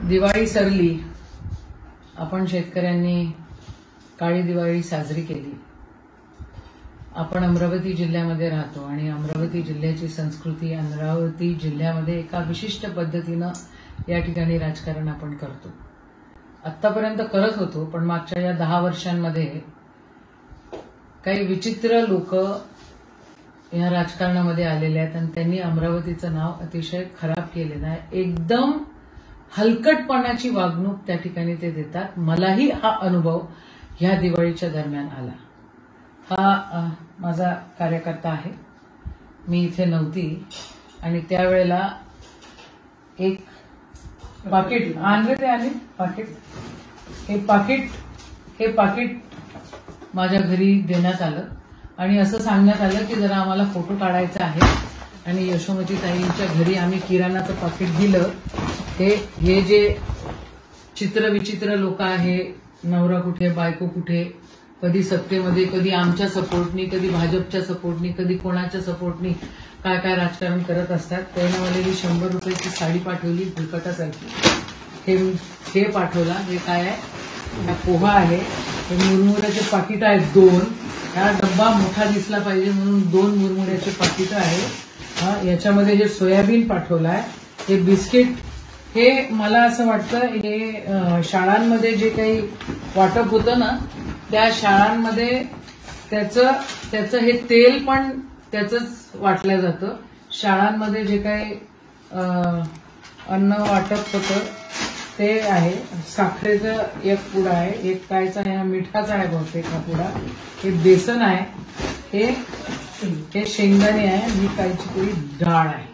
दिवाळी सरली, आपण शेतकऱ्यांनी काळी दिवाळी साजरी केली। आपण अमरावती जिल्ह्यामध्ये राहतो आणि अमरावती जिल्ह्याची संस्कृती अमरावती जिल्ह्यामध्ये एका विशिष्ट पद्धतीने या ठिकाणी राजकारण आपण करतो। आतापर्यंत करत होतो, पण मागच्या या 10 वर्षांमध्ये काही विचित्र लोक या राजकारणामध्ये आलेले आहेत आणि त्यांनी अमरावतीचं नाव अतिशय खराब केलेलं आहे। एकदम हलकटपणाची वागणूक त्या ठिकाणी ते देतात। मलाही हा अनुभव ह्या दिवाळीच्या दरम्यान आला। हा माझा कार्यकर्ता आहे, मी इथे नव्हती आणि त्यावेळेला एक पाकिट आणले आले हे पाकिट माझ्या घरी देण्यात आलं आणि असं सांगण्यात आलं की जरा आम्हाला फोटो काढायचा आहे आणि यशोमती ताईंच्या घरी आम्ही किराणाचं पाकिट दिलं। हे जे चित्रविचित्र लोक आहे, नवरा कुठे बायको कुठे, कधी सत्तेमध्ये कधी आमच्या सपोर्टनी, कधी भाजपच्या सपोर्टनी, कधी कोणाच्या सपोर्टनी काय काय राजकारण करत असतात। त्याने मला 100 रुपयाची साडी पाठवली फुलकटासारखी, हे पाठवला। हे काय आहे? हा पोहा आहे, हे मुरमुऱ्याचे पाकिट आहेत 2। हा डब्बा मोठा दिसला पाहिजे म्हणून 2 मुरमुऱ्याचे पाकिट आहे। याच्यामध्ये हे सोयाबीन पाठवलाय, हे बिस्किट। हे मला असं वाटतं हे शाळांमध्ये जे काही वाटप होतं ना, त्या शाळांमध्ये त्याचं हे तेल पण त्याचंच वाटलं जातं। शाळांमध्ये जे काही अन्न वाटप होतं ते आहे। साखरेचं एक पुडा आहे, एक कायचा आहे, मिठाचा आहे बहुतेक हा पुडा। हे बेसन आहे, हे शेंगदाणे आहे, ही कायची तरी डाळ आहे।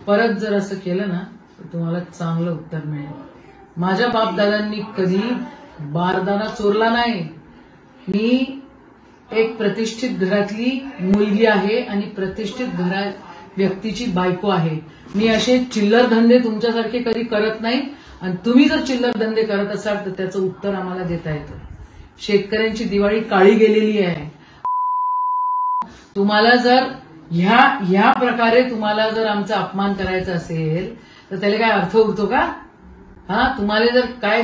परत जर असं केलं ना तर तुम्हाला चांगलं उत्तर मिळेल। माझ्या बापदादांनी कधी बारदाना चोरला नाही। मी एक प्रतिष्ठित घरातली मुलगी आहे आणि प्रतिष्ठित व्यक्तीची बायको आहे। मी असे चिल्लर धंदे तुमच्यासारखे कधी करत नाही आणि तुम्ही जर चिल्लर धंदे करत असाल तर त्याचं उत्तर आम्हाला देता येतं। शेतकऱ्यांची दिवाळी काळी गेलेली आहे। तुम्हाला जर ह्या प्रकारे तुम्हाला जर आमचा अपमान करायचा असेल तर त्याला काय अर्थ उरतो का? तुम्हाला जर काय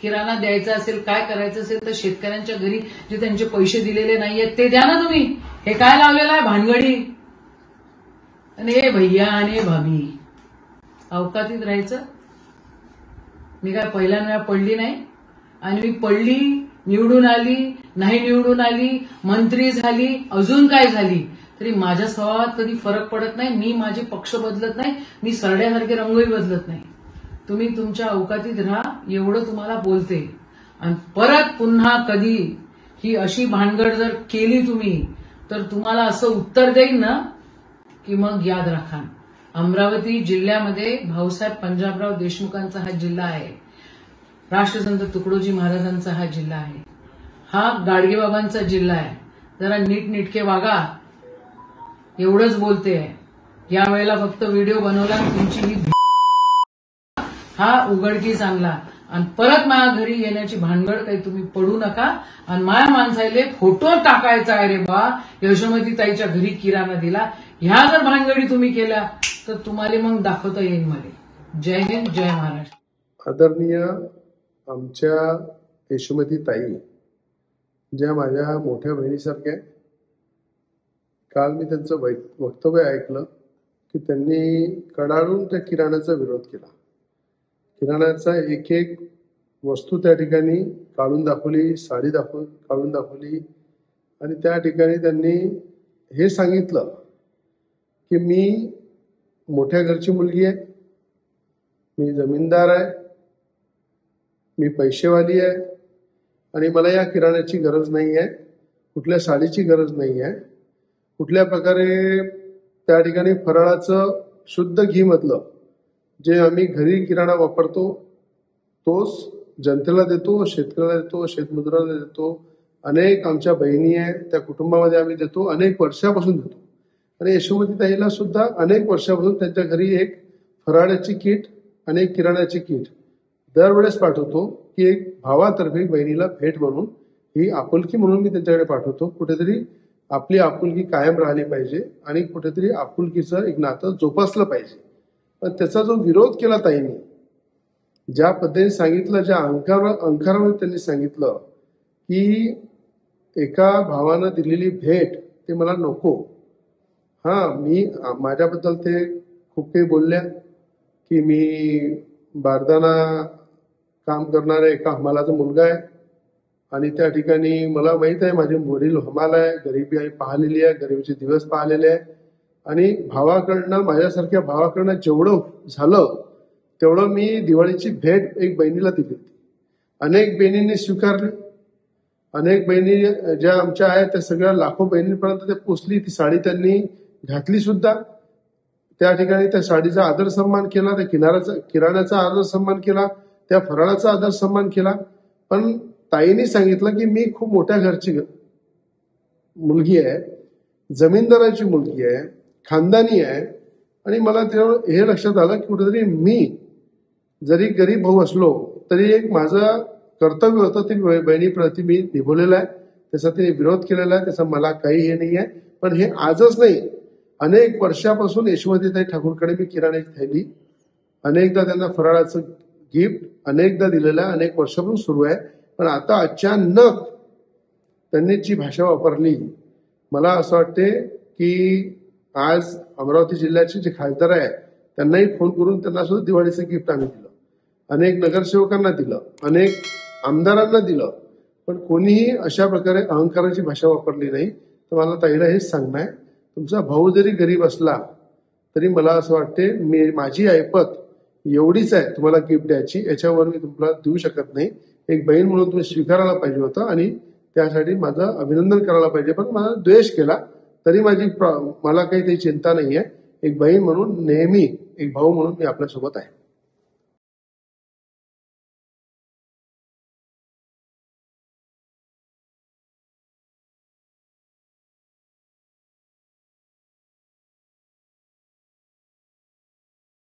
किराणा द्यायचा असेल, काय करायचं असेल तर शेतकऱ्यांच्या घरी जे त्यांचे पैसे दिलेले नाहीयेत ते द्या ना तुम्ही। हे काय लावलेलं आहे भानगडी? आणि हे भैया आणि भाभी अवकातीत राहायचं। मी काय पहिल्यांदा पडली नाही आणि मी पडली, निवडून आली, नाही निवडून आली, मंत्री झाली, अजून काय झाली तरी माझ्या स्वभावात कधी फरक पडत नाही। मी माझे पक्ष बदलत नाही, मी सरड्यासारखे रंगही बदलत नाही। तुम्ही तुमच्या अवकातीत राहा एवढं तुम्हाला बोलते। आणि परत पुन्हा कधी ही अशी भानगड जर केली तुम्ही तर तुम्हाला असं उत्तर देईन ना की मग याद राखा। अमरावती जिल्ह्यामध्ये भाऊसाहेब पंजाबराव देशमुखांचा हा जिल्हा आहे, राष्ट्रसंत तुकडोजी महाराजांचा हा जिल्हा आहे, हा गाडगेबाबांचा जिल्हा आहे। जरा नीटनेटके वागा एवढंच बोलते। या वेळेला फक्त व्हिडिओ बनवला, तुमची ही हा उघडकीस आणला आणि परत माझ्या घरी येण्याची भानगड काही तुम्ही पडू नका। आणि माझ्या माणसाले फोटो टाकायचा आहे रे बा, यशोमती ताईच्या घरी किराणा दिला, ह्या जर भानगडी तुम्ही केल्या तर तुम्हाला मग दाखवता येईल मला। जय हिंद, जय महाराष्ट्र। आदरणीय आमच्या यशोमती ताई ज्या माझ्या मोठ्या बहिणीसारख्या, काल मी त्यांचं वक्तव्य ऐकलं की त्यांनी कडाडून त्या किराणाचा विरोध केला। किराणाचा एक एक वस्तू त्या ठिकाणी काढून दाखवली, साडी काढून दाखवली आणि त्या ठिकाणी त्यांनी हे सांगितलं की मी मोठ्या घरची मुलगी आहे, मी जमीनदार आहे, मी पैसेवाली आहे आणि मला या किराण्याची गरज नाही आहे, कुठल्या साडीची गरज नाही आहे। कुठल्या प्रकारे त्या ठिकाणी फराळाचं शुद्ध घी मधलं जे आम्ही घरी किराणा वापरतो तोच जनतेला देतो, शेतकऱ्याला देतो, शेतमजुराला देतो। अनेक आमच्या बहिणी आहेत, त्या कुटुंबामध्ये आम्ही देतो, अनेक वर्षापासून देतो। आणि यशोमती ताईला सुद्धा अनेक वर्षापासून त्यांच्या घरी एक फराळाची किट आणि एक किराण्याची किट दरवेळेस पाठवतो की एक भावातर्फे बहिणीला भेट म्हणून, ही आपुलकी म्हणून मी त्यांच्याकडे पाठवतो। कुठेतरी आपली आपुलकी कायम राहिली पाहिजे आणि कुठेतरी आपुलकीचं एक नातं जोपासलं पाहिजे। पण त्याचा जो विरोध केला ताईंनी, ज्या पद्धतीने सांगितलं, ज्या अंकारामध्ये त्यांनी सांगितलं की एका भावानं दिलेली भेट ते मला नको. माझ्याबद्दल ते खूप काही बोलल्या की मी बारदाना काम करणाऱ्या एका हमालाचा मुलगा आहे आणि त्या ठिकाणी मला माहित आहे माझे वडील हमाल आहे, गरिबी आई पाहिलेली आहे, गरिबीचे दिवस पाहिलेले आहे आणि भावाकडनं, माझ्यासारख्या भावाकडनं जेवढं झालं तेवढं मी दिवाळीची भेट एक बहिणीला दिली होती. अनेक बहिणींनी स्वीकारली, अनेक बहिणी ज्या आमच्या आहेत त्या सगळ्या लाखो बहिणींपर्यंत ते पोचली. ती साडी त्यांनी घातली सुद्धा. त्या ठिकाणी त्या साडीचा आदर सन्मान केला, त्या किराण्याचा आदर सन्मान केला, त्या फराळाचा आदर सन्मान केला. पण ताईंनी सांगितलं की मी खूप मोठ्या घरची मुलगी आहे, जमीनदाराची मुलगी आहे, खानदानी आहे आणि मला तेव्हा हे लक्षात आलं की कुठेतरी मी जरी गरीब भाऊ असलो तरी एक माझं कर्तव्य होतं ते बहिणीप्रती मी निभवलेलं आहे. त्याचा तिने विरोध केलेला आहे, त्याचा मला काही हे नाही आहे. पण हे आजच नाही, अनेक वर्षापासून यशोमतीताई ठाकूरकडे मी किराण्याची थैली, अनेकदा त्यांना फराळाचं गिफ्ट अनेकदा दिलेलं आहे, अनेक वर्षापासून सुरू आहे. पण आता अचानक त्यांनी जी भाषा वापरली, मला असं वाटते की आज अमरावती जिल्ह्याचे जे खासदार आहे त्यांनाही फोन करून त्यांना सुद्धा दिवाळीचं गिफ्ट आम्ही दिलं, अनेक नगरसेवकांना दिलं, अनेक आमदारांना दिलं, पण कोणीही अशा प्रकारे अहंकाराची भाषा वापरली नाही. तर मला ताईला हेच सांगणं आहे, तुमचा भाऊ जरी गरीब असला तरी मला असं वाटते माझी ऐपत एवढीच आहे तुम्हाला गिफ्ट द्यायची, याच्यावर मी तुम्हाला देऊ शकत नाही. एक बहीण म्हणून तुम्ही स्वीकारायला पाहिजे होतं आणि त्यासाठी माझं अभिनंदन करायला पाहिजे. पण मला द्वेष केला तरी मला काही चिंता नाही आहे. एक बहीण म्हणून नेहमी, एक भाऊ म्हणून मी आपल्यासोबत आहे.